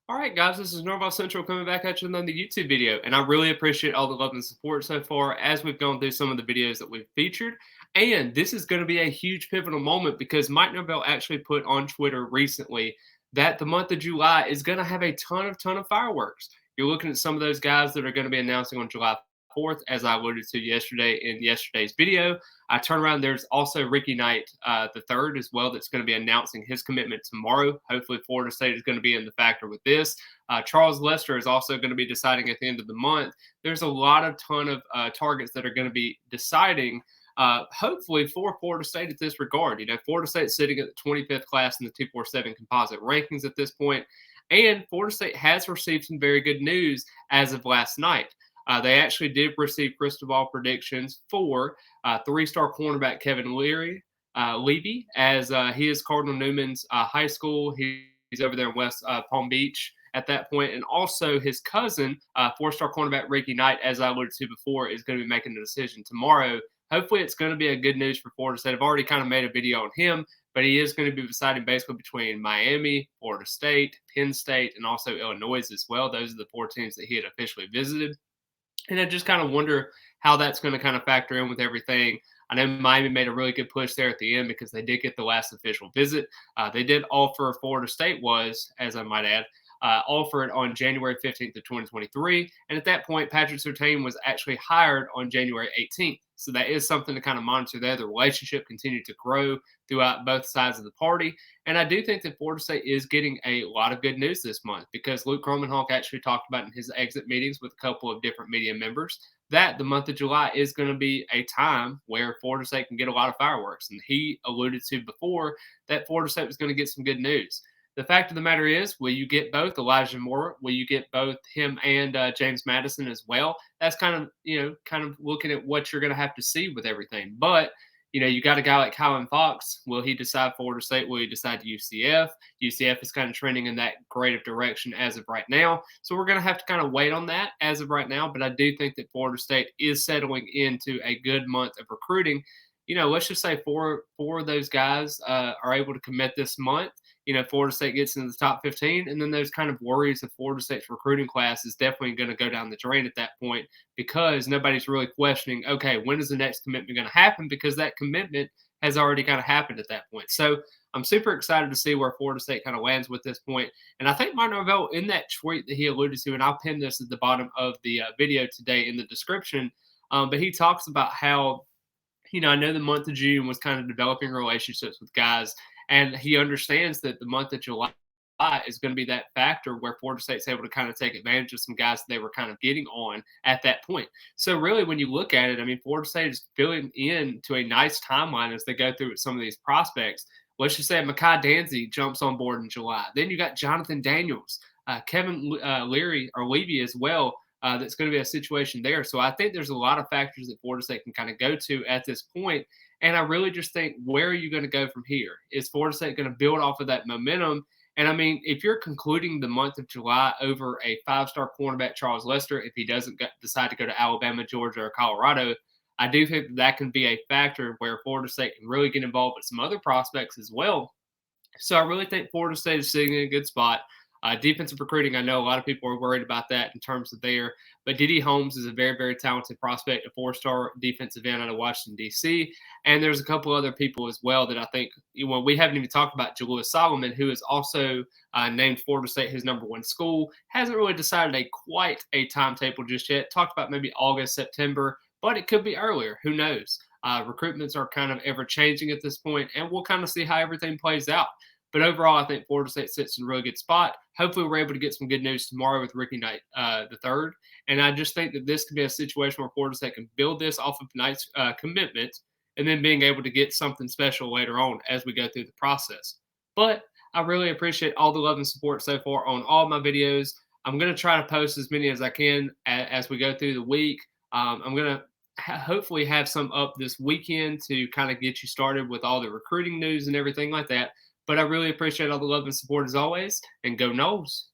All right, guys, this is Norval Central coming back at you on the YouTube video, and I really appreciate all the love and support so far as we've gone through some of the videos that we've featured. And this is going to be a huge pivotal moment because Mike Norvell actually put on Twitter recently that the month of July is going to have a ton of fireworks. You're looking at some of those guys that are going to be announcing on July 4th, as I alluded to yesterday in yesterday's video. I turn around, there's also Ricky Knight, the third as well, that's going to be announcing his commitment tomorrow. Hopefully, Florida State is going to be in the factor with this. Charles Lester is also going to be deciding at the end of the month. There's a ton of targets that are going to be deciding. Hopefully for Florida State at this regard. You know, Florida State's sitting at the 25th class in the 247 composite rankings at this point, and Florida State has received some very good news as of last night. They actually did receive crystal ball predictions for three-star cornerback Kevin Levy, as he is Cardinal Newman's high school. He's over there in West Palm Beach at that point, and also his cousin, four-star cornerback Ricky Knight, as I alluded to before, is going to be making the decision tomorrow. Hopefully, it's going to be a good news for Florida State. I've already kind of made a video on him, but he is going to be deciding basically between Miami, Florida State, Penn State, and also Illinois as well. Those are the four teams that he had officially visited. And I just kind of wonder how that's going to kind of factor in with everything. I know Miami made a really good push there at the end because they did get the last official visit. They did offer Florida State was, as I might add, offered on January 15th of 2023. And at that point, Patrick Surtain was actually hired on January 18th. So that is something to kind of monitor there. The relationship continued to grow throughout both sides of the party. And I do think that Florida State is getting a lot of good news this month because Luke Kromenhoek actually talked about in his exit meetings with a couple of different media members that the month of July is going to be a time where Florida State can get a lot of fireworks. And he alluded to before that Florida State was going to get some good news. The fact of the matter is, will you get both Elijah Moore? Will you get both him and James Madison as well? That's kind of looking at what you're going to have to see with everything. But you got a guy like Kylan Fox. Will he decide Florida State? Will he decide UCF? UCF is kind of trending in that great of direction as of right now. So we're going to have to kind of wait on that as of right now. But I do think that Florida State is settling into a good month of recruiting. Let's just say four of those guys are able to commit this month. Florida State gets into the top 15, and then those kind of worries of Florida State's recruiting class is definitely going to go down the drain at that point because nobody's really questioning, okay, when is the next commitment going to happen? Because that commitment has already kind of happened at that point. So I'm super excited to see where Florida State kind of lands with this point. And I think Mike Norvell, in that tweet that he alluded to, and I'll pin this at the bottom of the video today in the description, but he talks about how I know the month of June was kind of developing relationships with guys, and he understands that the month of July is going to be that factor where Florida State's able to kind of take advantage of some guys that they were kind of getting on at that point. So really, when you look at it, I mean, Florida State is filling in to a nice timeline as they go through with some of these prospects. Let's just say Makai Danzy jumps on board in July. Then you got Jonathan Daniels, Kevin Levy as well. That's going to be a situation there. So I think there's a lot of factors that Florida State can kind of go to at this point. And I really just think, where are you going to go from here? Is Florida State going to build off of that momentum? And I mean, if you're concluding the month of July over a five-star cornerback, Charles Lester, if he doesn't decide to go to Alabama, Georgia, or Colorado, I do think that can be a factor where Florida State can really get involved with some other prospects as well. So I really think Florida State is sitting in a good spot. Defensive recruiting, I know a lot of people are worried about that in terms of there, but Dede Holmes is a very, very talented prospect, a four-star defensive end out of Washington, D.C., and there's a couple other people as well that I think, we haven't even talked about Jalewis Solomon, who is also named Florida State his number one school, hasn't really decided quite a timetable just yet, talked about maybe August, September, but it could be earlier, who knows? Recruitments are kind of ever-changing at this point, and we'll kind of see how everything plays out. But overall, I think Florida State sits in a really good spot. Hopefully, we're able to get some good news tomorrow with Ricky Knight the third. And I just think that this could be a situation where Florida State can build this off of Knight's commitment and then being able to get something special later on as we go through the process. But I really appreciate all the love and support so far on all my videos. I'm going to try to post as many as I can as we go through the week. I'm going to hopefully have some up this weekend to kind of get you started with all the recruiting news and everything like that. But I really appreciate all the love and support as always, and go Noles.